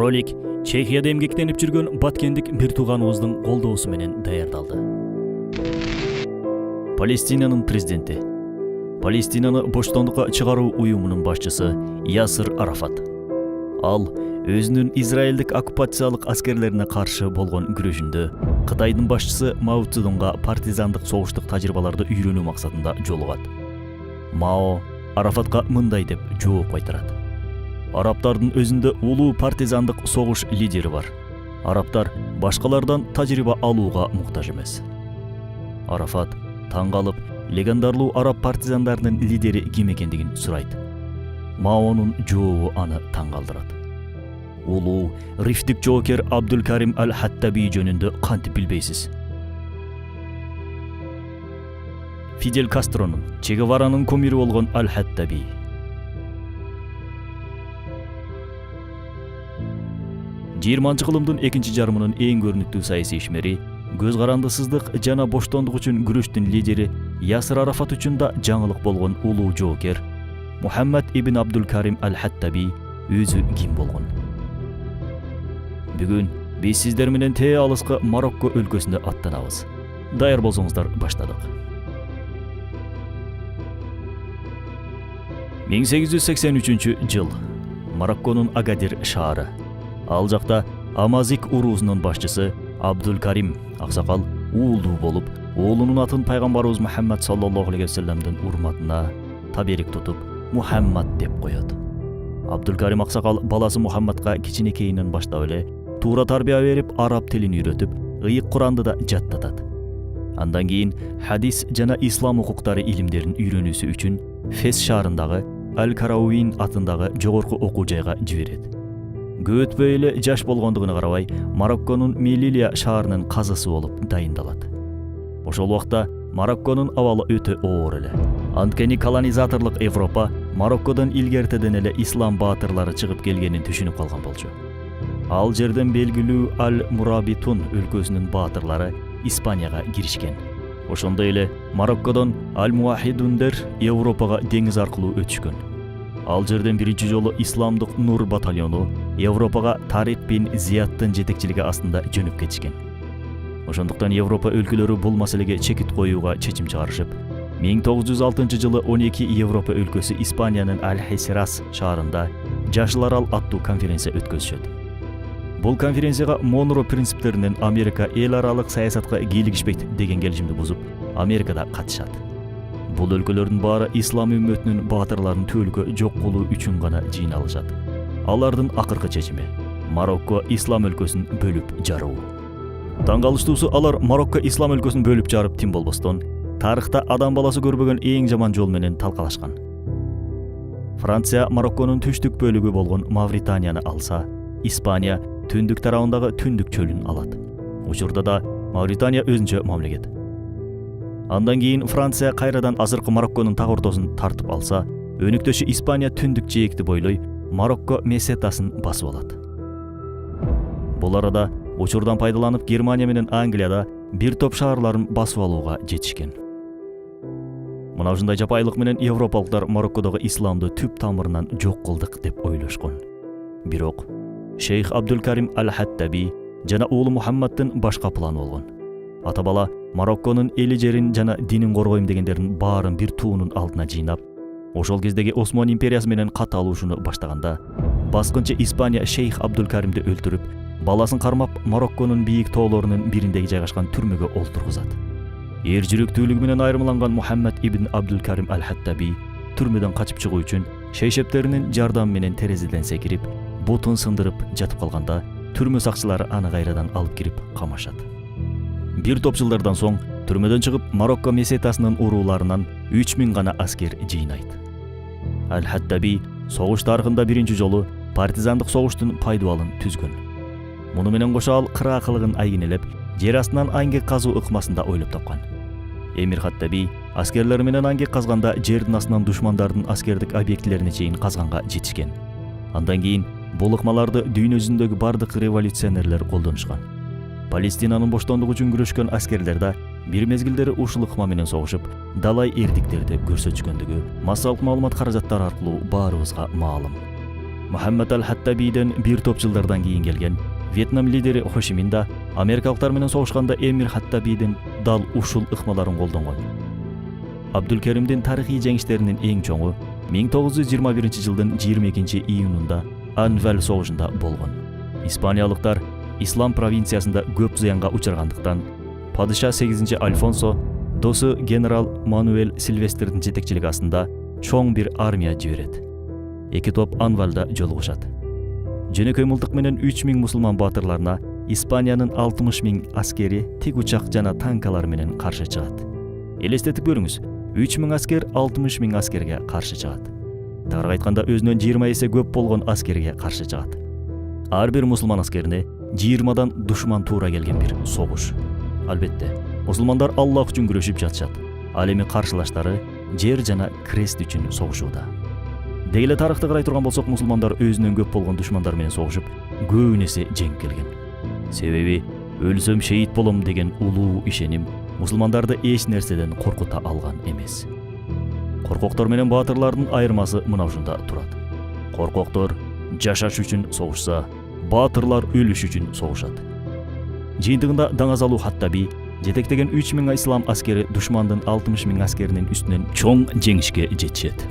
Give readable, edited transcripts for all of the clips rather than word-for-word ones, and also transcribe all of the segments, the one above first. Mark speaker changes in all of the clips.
Speaker 1: Ролик Чехияда эмгектенип жүргөн баткендик бир тууганыбыздын колдоосу менен даярдалды. Палестинанын президенти, Палестинаны боштондукка чыгаруу уюмунун башчысы Ясир Арафат. Ал өзүнүн Израилдик оккупациялык аскерлерине каршы болгон күрөшүндө Кытайдын башчысы Мао Цзедунга партизандык согуштук тажрыйбаларды үйрөнүү максатында жолугат. Мао Арафатка мындай деп жооп кайтарат. Арабтардын өзүндө улуу партизандык согуш лидери бар. Арабтар башкалардан тажрыйба алууга муктаж эмес. Арафат таң калып, легендарлуу араб партизандарынын лидери ким экендигин сурайт. Маонун жообу аны таң калтырат. Улуу рифтик жоокер Абдулкарим Аль-Хаттаби жөнүндө кантип билбейсиз? Фидель Кастронун, Че Геваранын кумири болгон Аль-Хаттаби. 20 кылымдын экинчи жарымынын эң көрүнүктүү саясий ишмери, көз карандысыздык жана боштондук үчүн күрөштүн лидери Ясир Арафат үчүн да жаңылык болгон улуу жоокер Мухаммад ибн Абдулкарим Аль-Хаттаби өзү ким болгон? Бүгүн биз сиздер менен тээ алыска Марокко өлкөсүнө аттанабыз. Даяр болсоңуздар баштадык. 1883-жыл. Марокконун Агадир шаары. Ал жакта Амазик уруусунун башчысы Абдулкарим аксакал уулдуу болуп, оолунун атын пайгамбарыбыз Мухаммад саллаллаху алейхи вассаламдын урматына таберик тутуп, Мухаммад деп коёт. Абдулкарим аксакал баласы Мухаммадка кичинекейинен баштап эле туура тарбия берип, араб тилин үйрөтүп, ыйык Куранды да жаттатат. Андан кийин хадис жана ислам укуктары илимдерин үйрөнүүсү үчүн Фес шаарындагы Аль-Карауин атындагы жогорку окуу жайга жиберет. Көп өтпөй эле жаш болгондугуна карабай, Марокконун Мелилия шаарынын казысы болуп дайындалат. Ошол убакта Марокконун абалы өтө оор эле. Анткени колонизаторлук Европа Мароккодон илгертеден эле ислам баатырлары чыгып келгенин түшүнүп калган болчу. Ал жерден белгилүү Аль-Мурабитун өлкөсүнүн баатырлары Испанияга киришкен. Ошондой эле Мароккодон Аль-Муахидундер Европага деңиз аркылуу өтүшкөн. Ал жерден биринчи жолу исламдык Нур батальону Европага Тарик бин Зияттын жетекчилиги астында жөнөп кетишкен. Ошондуктан Европа өлкөлөрү бул маселеге чекит коюуга чечим чыгарышып, 1906-жылы 12 Европа өлкөсү Испаниянын Аль-Хесирас шаарында Жашыл Арал аттуу конференция өткөзүшөт. Бул конференцияга Монро принциптеринен Америка эл аралык саясатка кийлигишпейт деген келишимди бузуп, Америкада катышат. Бул өлкөлөрдүн баары ислам үммөтүнүн баатырларын төлкө жок кылуу үчүн гана жыйналышат. Алардын акыркы чечими Марокко ислам өлкөсүн бөлүп жаруу. Таң калыштуусу, алар Марокко ислам өлкөсүн бөлүп жарып тим болбостон, тарыхта адам баласы көрбөгөн эң жаман жол менен талкалашкан. Франция Марокконун түштүк бөлүгү болгон Мавританияны алса, Испания түндүк тарабындагы түндүк чөлүн алат. Учурда да Мавритания өзүнчө мамлекет. Андан кийин Франция кайрадан азыркы Марокконун так ортосун тартып алса, өнүктөшү Испания түндүк жээкти бойлой Марокко месетасын басып алат. Бул арада учурдан пайдаланып Германия менен Англияда бир топ шаарларын басып алууга жетишкен. Мына ушундай жапайылык менен европалыктар Мароккодогу исламды түп тамырынан жок кылдык деп ойлошкон. Бирок Шейх Абдулкарим Аль-Хаттаби жана уулу Мухаммаддын башка планы болгон. Ата бала Марокконун эли жерин жана динин коргойм дегендердин баарын бир туунун алдына жыйнап, ошол кездеги Осман империясы менен кат алышууну баштаганда, баскынчы Испания Шейх Абдулкаримди өлтүрүп, баласын кармап Марокконун бийик тоолорунун бириндеги жайгашкан түрмөгө олтургузат. Эр жүрөктүүлүгү менен айырмаланган Мухаммад ибн Абдулкарим Аль-Хаттаби түрмөдөн качып чыгуу үчүн шейшептеринин жардамы менен терезеден секирип, бутун сындырып жатып калганда, түрмө сакчылары аны кайрадан алып кирип камашат. Бир топ жылдардан соң түрмөдөн чыгып Марокко месетасынын урууларынан 3000 гана аскер жыйнайт. Аль-Хаттаби согуш тарыхында биринчи жолу партизандык согуштун пайдубалын түзгөн. Муну менен кошо ал кыраакылыгын айгинелеп, жер астынан аңгек казуу ыкмасын да ойлоп тапкан. Эмир Хаттаби аскерлери менен аңгек казганда жердин астынан душмандардын аскердик объектилерине чейин казганга жетишкен. Андан кийин бул ыкмаларды дүйнө жүзүндөгү бардык революционерлер колдонушкан. Палестинанын боштондугу үчүн күрөшкөн аскерлер да бир мезгилдери ушул ыкма менен согушуп, далай эрдиктерди көрсөтүшкөндүгү массалык маалымат каражаттары аркылуу баарыбызга маалым. Мухаммад аль-Хаттабийден бир топ жылдардан кийин келген Вьетнам лидери Хо Чи Мин да америкалыктар менен согушканда Эмир Хаттабийдин дал ушул ыкмаларын колдонгон. Абдулкеримдин тарыхый жеңиштеринин эң чоңу 1921 жылдын 22-июнунда Анвал согушунда болгон. Испаниялыктар Ислам провинциясында көп зыянга учургандыктан падыша 8 Альфонсо досу генерал Мануэль Сильвестрдин жетекчилиги астында чоң бир армия жиберет. Эки топ Анвалда жолугушат. Жөнөкөй мылтык менен 3000 мусулман баатырларына Испаниянын 60.000 аскери тик учак жана танкалар менен каршы чыгат. Элестетип көрүңүз, 3000 аскер 60.000 аскерге каршы чыгат. Тагыраак айтканда өзүнөн 20 эсе көп болгон аскерге каршы чыгат. Ар бир мусулман аскерине 20дан душман туура келген бир согуш. Албетте, мусулмандар Аллах үчүн күрөшүп жатышат. Ал эми каршылаштары жер жана крест үчүн согушууда. Деги эле тарыхты карай турган болсок, мусулмандар өзүнөн көп болгон душмандар менен согушуп, көбүн эсе жеңип келген. Себеби өлсөм шейит болом деген улуу ишеним мусулмандарды эч нерседен коркута алган эмес. Коркоктор менен баатырлардын айырмасы мына ушунда турат. Коркоктор жашаш үчүн согушса, баатырлар өлүш үчүн согушат. Жыйынтыгында Даңазалуу Хаттаби жетектеген 3000 ислам аскери душмандын 60.000 аскеринин үстүнөн чоң жеңишке жетишет.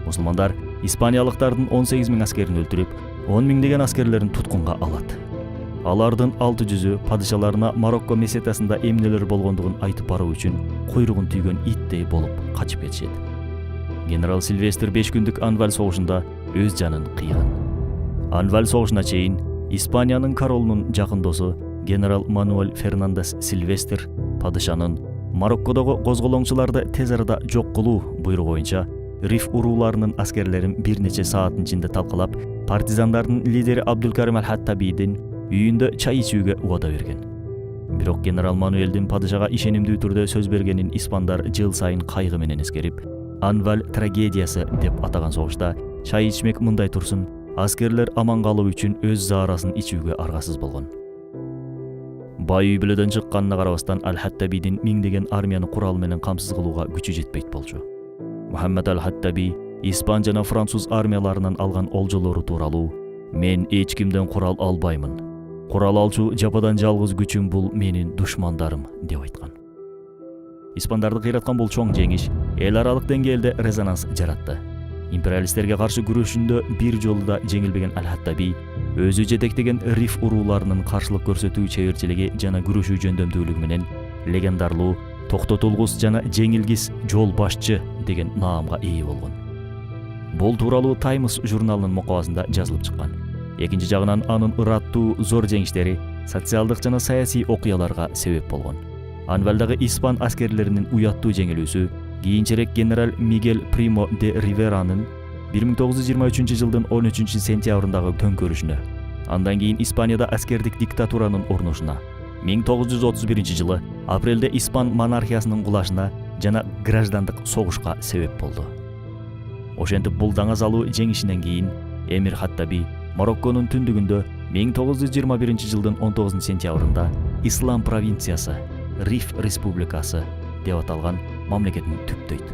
Speaker 1: Мусулмандар Испаниялыктардын 18.000 аскерин өлтүрүп, 10.000 деген аскерлерин туткунга алат. Алардын 600-ü падышаларына Марокко месетасында эмнелер болгондугун айтып баруу үчүн куйругун түйгөн иттей болуп качып кетишет. Генерал Сильвестр 5 күндүк Анвал согушунда өз жанын кыйган. Анвал согушуна чейин Испаниянын королунун жакын досу генерал Мануэль Фернандес Сильвестр падышанын Мароккодогу козголоңчуларды тез арада жок кылуу буйругу боюнча Риф урууларынын аскерлерин бир нече сааттын ичинде талкалап, партизандардын лидери Абдулкарим аль-Хаттабийдин үйүндө чай ичүүгө убада берген. Бирок генерал Мануэлдин падышага ишенимдүү түрдө сөз бергенин испандар жыл сайын кайгы менен эскерип, Анвал трагедиясы деп атаган согушта чай ичмек мындай турсун, аскерлер аман калуу үчүн өз заарасын ичүүгө аргасыз болгон. Бай үй бүлөдөн чыкканына карабастан аль-Хаттабийдин миңдеген армияны курал менен камсыз кылууга күчү жетпейт болчу. Мухаммад аль-Хаттаби Испан жана Француз армияларынан алган олжолору тууралуу "Мен эч кимден курал албаймын. Курал алчу жападан жалгыз күчүм бул менин душмандарым" деп айткан. Испандарды кыйраткан бул чоң жеңиш эл аралык деңгээлде резонанс жаратты. Империалисттерге каршы күрөшүндө бир жолу да жеңилбеген аль-Хаттаби өзү жетектеген Риф урууларынын каршылык көрсөтүү чеберчилиги жана күрөшүү жөндөмдүүлүгү менен легендарлуу токтотулгус жана жеңилгис жол башчы деген наамга ээ болгон. Бул тууралуу Times журналынын мокаласында жазылып чыккан. Экинчи жагынан анын ыраттуу зор жеңиштери социалдык жана саясий окуяларга себеп болгон. Анвалдагы испан аскерлеринин уяттуу жеңилүүсү кийинчерээк генерал Мигель Примо де Риверанын 1923 жылдын 13 сентябрындагы төңкөрүшүнө, андан кийин Испанияда аскердик диктатуранын орношуна, 1931 жылы апрелде Испан монархиясынын кулашына жана граждандык согушка себеп болду. Ошентип бул даңазалуу жеңишинен кийин Эмир Хаттаби Марокконун түндүгүндө 1921 жылдын 19 сентябрында Ислам провинциясы, Риф республикасы деп аталган мамлекетин түптөйт.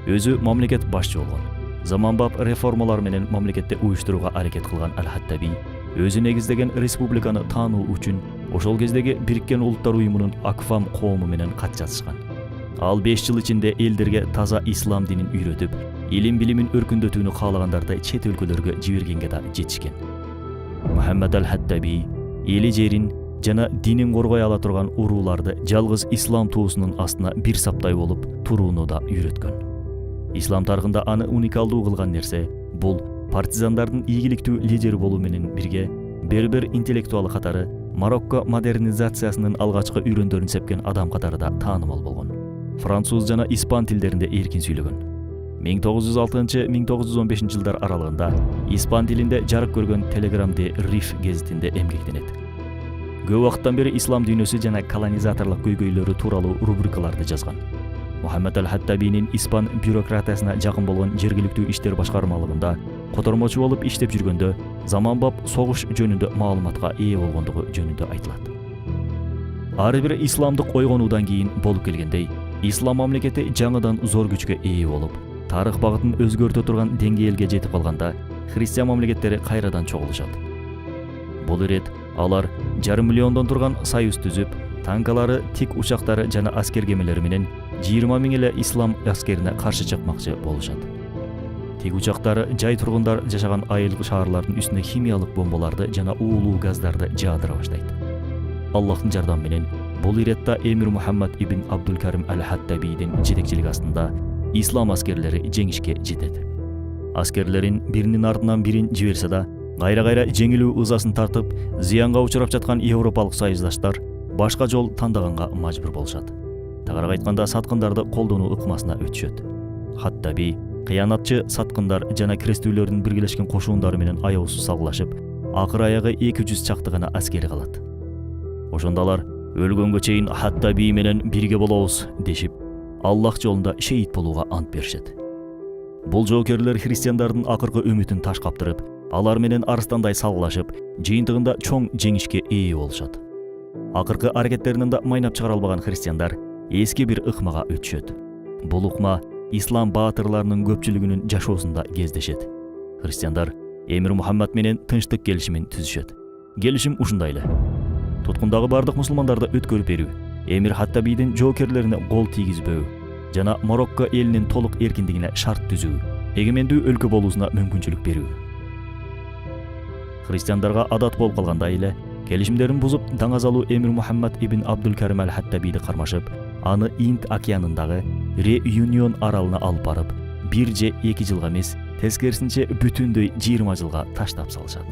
Speaker 1: Өзү мамлекет башчы болгон. Заманбап реформалар менен мамлекетти уюштурууга аракет кылган аль-Хаттаби өзү негиздеген республиканы таануу үчүн ошол кездеги Бириккен Улуттар уюмунун Акфам коому менен кат жазышкан. Ал 5 жыл ичинде элдерге таза ислам динин үйрөтүп, илим билимин өркүндөтүүнү каалагандарды чет өлкөлөргө жибергенге да жетишкен. Мухаммад аль-Хаттаби эли жерин жана динин коргой ала турган урууларды жалгыз ислам туусунун астына бир саптай болуп турууну да үйрөткөн. Ислам тарыхында аны уникалдуу кылган нерсе бул партизандардын ийгиликтүү лидери болуу менен бирге бербер интеллектуалы катары Марокко модернизациясынын алгачкы үйрөндөрүн сепкен адам катары да таанымал болгон. Француз жана испан тилдеринде эркин сүйлөгөн. 1906-1915 жылдар аралыгында испан тилинде жарык көргөн Телеграм де Риф гезитинде эмгектенет. Көп убакыттан бери ислам дүйнөсү жана колонизаторлук көйгөйлөрү тууралуу рубрикаларды жазган. Мухаммад аль-Хаттабинин испан бюрократиясына жакын болгон жергиликтүү иштер башкармалыгында котормочу болуп иштеп жүргөндө заманбап согуш жөнүндө маалыматка ээ болгондугу жөнүндө айтылат. Ар бир исламдык ойгонуудан кийин болуп келгендей, ислам мамлекети жаңыдан зор күчкө ээ болуп, тарых багытын өзгөртө турган деңгээлге жетип калганда, христиан мамлекеттери кайрадан чогулушат. Бул ирет алар 1,5 миллиондон турган союз түзүп, танкалары, тик учактары жана аскер кемелери менен 20 миң эле ислам аскерине каршы чыкмакчы болушат. Тик учактары жай тургундар жашаган айыл шаарлардын үстүнө химиялык бомбаларды жана уулуу газдарды жаадыра баштайт. Аллахтын жардамы менен бул иретте Эмир Мухаммад ибн Абдулкарим аль-Хаттабийдин жетекчилиги астында ислам аскерлери жеңишке жетет. Аскерлерин биринин артынан бирин жиберсе да, кайра-кайра жеңилүү ызасын тартып, зыянга учурап жаткан европалык союздаштар башка жол тандаганга мажбур болушат. Тагыраак айтканда саткындарды колдонуу ыкмасына өтүшөт. Хаттаби кыянатчы саткындар жана крестүүлөрдүн биргелешкен кошуундары менен аябысыз салгылашып, акыр аягы 200 чакты гана аскери калат. Ошондо алар өлгөнгө чейин Хаттаби менен бирге болобуз дешип, Аллах жолунда шейит болууга ант беришет. Бул жоокерлер христиандардын акыркы үмүтүн таш каптырып, алар менен арыстандай салгылашып, жыйынтыгында чоң жеңишке ээ болушат. Акыркы аракеттеринен да майнап чыгара албаган христиандар эски бир ыкмага өтүшөт. Бул ыкма ислам баатырларынын көпчүлүгүнүн жашоосунда кездешет. Христиандар Эмир Мухаммад менен тынчтык келишимин түзүшөт. Келишим ушундай эле: туткундагы бардык мусулмандарды өткөрүп берүү, Эмир Хаттабийдин жоокерлерине кол тийгизбөө жана Марокко элинин толук эркиндигине шарт түзүү, эгемендүү өлкө болуусуна мүмкүнчүлүк берүү. Христиандарга адат болуп калгандай эле келишимдерин бузуп, даңазалуу Эмир Мухаммад ибн Абдулкарим аль-Хаттабийди кармашып, аны Инд океанындагы Реюнион аралына алып барып, 1 же 2 жылга эмес, тескерисинче бүтүндөй 20 жылга таштап салышат.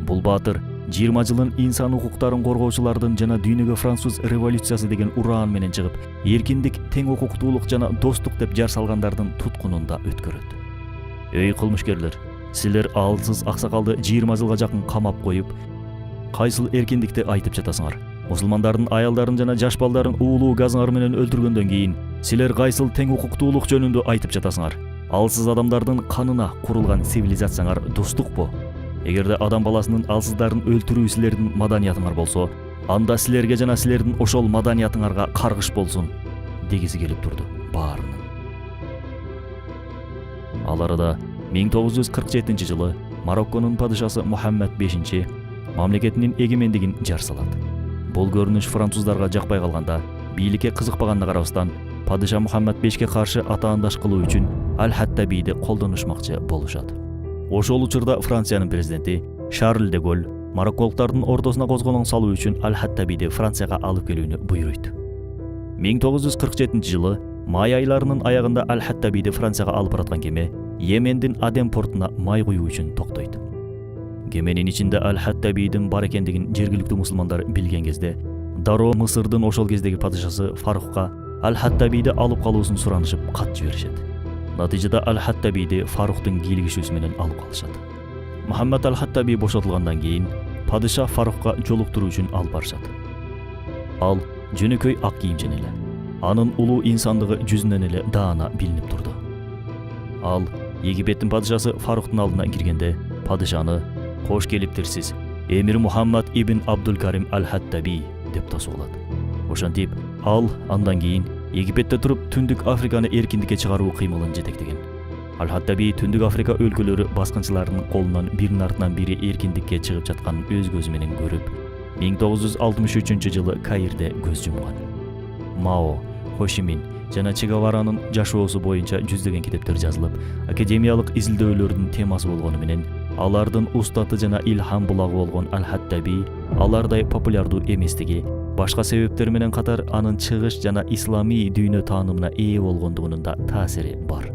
Speaker 1: Бул баатыр 20 жылын инсан укуктарын коргоочулардын жана дүйнөгө француз революциясы деген ураан менен чыгып, эркиндик, тең укуктуулук жана достук деп жар салгандардын туткунунда өткөрөт. Эй кылмышкерлер, силер алсыз аксакалды 20 жылга жакын камап коюп, кайсыл эркиндикти айтып жатасыңар? Мусулмандардын аялдарын жана жаш балдарын уулуу газыңар менен өлтүргөндөн кийин силер кайсыл тең укуктуулук жөнүндө айтып жатасыңар? Алсыз адамдардын канына курулган цивилизацияңар достукпу? Эгерде адам баласынын алсыздарын өлтүрүү силердин маданиятыңар болсо, анда силерге жана силердин ошол маданиятыңарга каргыш болсун дегиси келип турду баарынын. Ал арада 1947 жылы Марокконун падышасы Мухаммад V мамлекетинин эгемендигин жар салат. Бул көрүнүш француздарга жакпай калганда, бийликке кызыкпаганына карабастан, падыша Мухаммад V'ге каршы атаандаш кылуу үчүн Аль-Хаттабийди колдонушмакчы болушат. Ошол учурда Франциянын президенти Шарль де Голль марокколуктардын ортосуна козголоң салуу үчүн Аль-Хаттабийди Францияга алып келүүнү буйруйт. 1947 жылы май айларынын аягында Аль-Хаттабийди Францияга алып бараткан кеме Йемендин Аден портуна май куюу үчүн токтойт. Кеменин ичинде Аль-Хаттабийдин бар экендигин жергиликтүү мусулмандар билген кезде, дароо Мысырдын ошол кездеги падышасы Фарухка Аль-Хаттабийди алып калуусун суранышып кат жиберишет. Натыйжада Аль-Хаттабийди Фарухтун кийлигишүүсү менен алып калышат. Мухаммад Аль-Хаттаби бошотулгандан кийин падыша Фарухка жолуктуруу үчүн алып барышат. Ал жөнөкөй ак кийимчен эле. Анын улуу инсандыгы жүзүнөн эле даана билинип турду. Ал Египеттин падышасы Фарухтун алдына киргенде, падышаны «Кош келиптирсиз, Эмир Мухаммад ибн Абдулкарим аль-Хаттаби» деп тосуулат. Ошентип, ал андан кийин Египетте туруп Түндүк Африканы эркиндикке чыгаруу кыймылын жетектеген. Аль-Хаттаби Түндүк Африка өлкөлөрү баскынчыларынын колунан биринин артынан бири эркиндикке чыгып жатканын өз көзү менен көрүп, 1963 жылы Каирде көз жумган. Мао, Хошимин жана Че Геваранын жашоосу боюнча жүздөгөн китептер жазылып, академиялык изилдөөлөрдүн темасы болгону менен алардын устаты жана илхам булагы болгон Аль-Хаттаби алардай популярдуу эместиги, башка себептер менен катар анын чыгыш жана исламий дүйнө таанымына ээ болгондугунун да таасири бар.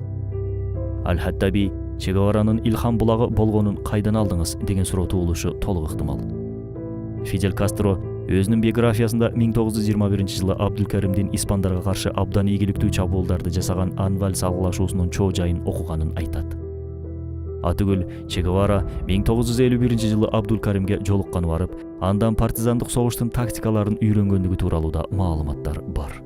Speaker 1: Аль-Хаттаби Че Геваранын илхам булагы болгонун кайдан алдыңыз деген суроо туулушу толук ыктымал. Фидель Кастро өзүнүн биографиясында 1921 жылы Абдулкаримдин испандарга каршы абдан ийгиликтүү чабуулдарды жасаган Анваль салгылашуусунун чоо жайын окуганын айтат. Атүгүл Че Гевара 1951 жылы Абдулкаримге жолукканы барып, андан партизандык согуштун тактикаларын үйрөнгөндүгү тууралуу да маалыматтар бар.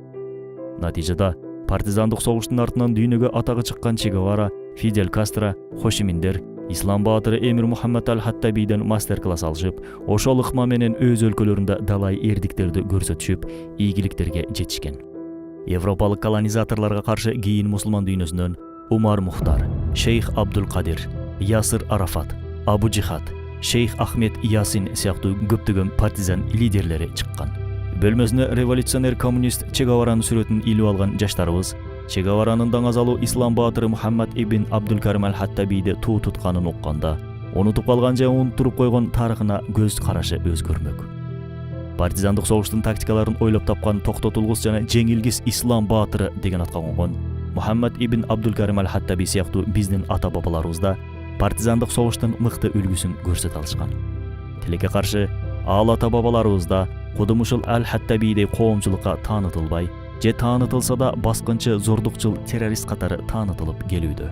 Speaker 1: Натыйжада партизандык согуштун артынан дүйнөгө атагы чыккан Че Гевара, Фидель Кастро, Хошиминдер ислам баатыры Эмир Мухаммад Аль-Хаттабийден мастер-класс алышып, ошол ыкма менен өз өлкөлөрүндө далай эрдиктерди көрсөтүшүп, ийгиликтерге жетишкен. Европалык колонизаторлорго каршы кийин мусулман дүйнөсүнөн Умар Мухтар, Шейх Абдул Кадир, Ясир Арафат, Абу Джихад, Шейх Ахмед Ясин сыяктуу көптөгөн партизан лидерлери чыккан. Бөлмөсүнө революционер коммунист Че Геваранын сүрөтүн илип алган жаштарыбыз Че Геваранын даңазалуу ислам баатыры Мухаммад ибн Абдулкарим аль-Хаттабийди туу тутканын укканда, унутуп калган же унуттуруп койгон тарыхына көз карашы өзгөрмөк. Партизандык согуштун тактикаларын ойлоп тапкан токтотулгус жана жеңилгис ислам баатыры деген атка конгон Мухаммад ибн Абдулкарим аль-Хаттаби сыяктуу биздин ата-бабаларыбыз да партизандык согуштун мыкты үлгүсүн көрсөтө алышкан. Тилекке каршы, ал ата-бабаларыбыз да кудум ушул аль-Хаттабийдей коомчулукка таанытылбай, же таанытылса да баскынчы, зордукчул террорист катары таанытылып келүүдө.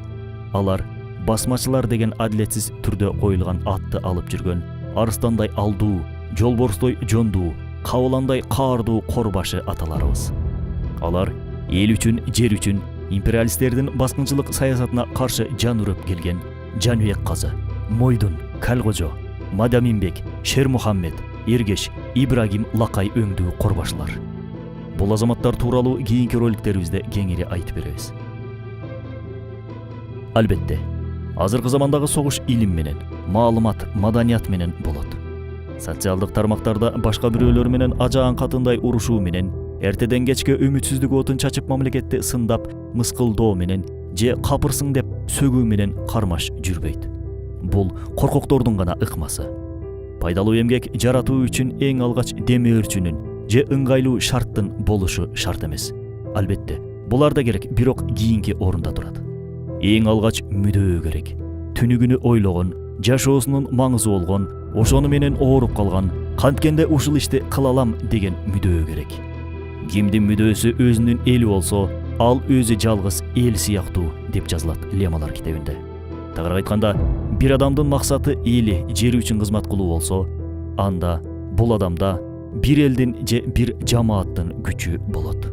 Speaker 1: Алар басмачылар деген адилетсиз түрдө коюлган атты алып жүргөн, арыстандай алдуу, жолборстой жондуу, кабыландай каардуу корбашы аталарыбыз. Алар эл үчүн, жер үчүн империалисттердин баскынчылык саясатына каршы жан үрөп келген Жаныбек Казы, Мойдун, Калгожо, Мадаминбек, Шер Мухаммед, Эргеш, Ибрагим лакай өңдүү корбашылар. Бул азаматтар тууралуу кийинки роликтерибизде кеңири айтып беребиз. Албетте, азыркы замандагы согуш илим менен, маалымат, маданият менен болот. Социалдык тармактарда башка бирөөлөр менен ажаан катындай урушуу менен, эртеден кечке үмүтсүздүк отун чачып мамлекетти сындап, мыскылдоо менен же капырсың деп сөгүү менен кармаш жүрбөйт. Бул коркоктордун гана ыкмасы. Пайдалуу эмгек жаратуу үчүн эң алгач демөөрчүнүн же ыңгайлуу шарттын болушу шарт эмес. Албетте, булар да керек, бирок кийинки орунда турат. Эң алгач мүдөө керек. Түнүгүнү ойлогон, жашоосунун маңызы болгон, ошону менен ооруп калган, канткенде ушул ишти кыла алам деген мүдөө керек. Кимдин мүдөөсү өзүнүн эли болсо, ал өзү жалгыз эл сыяктуу деп жазылат Лемалар китебинде. Тагыраак айтканда, бир адамдын максаты эли, жери үчүн кызмат кылуу болсо, анда бул адамда бир элдин же бир жамааттын күчү болот.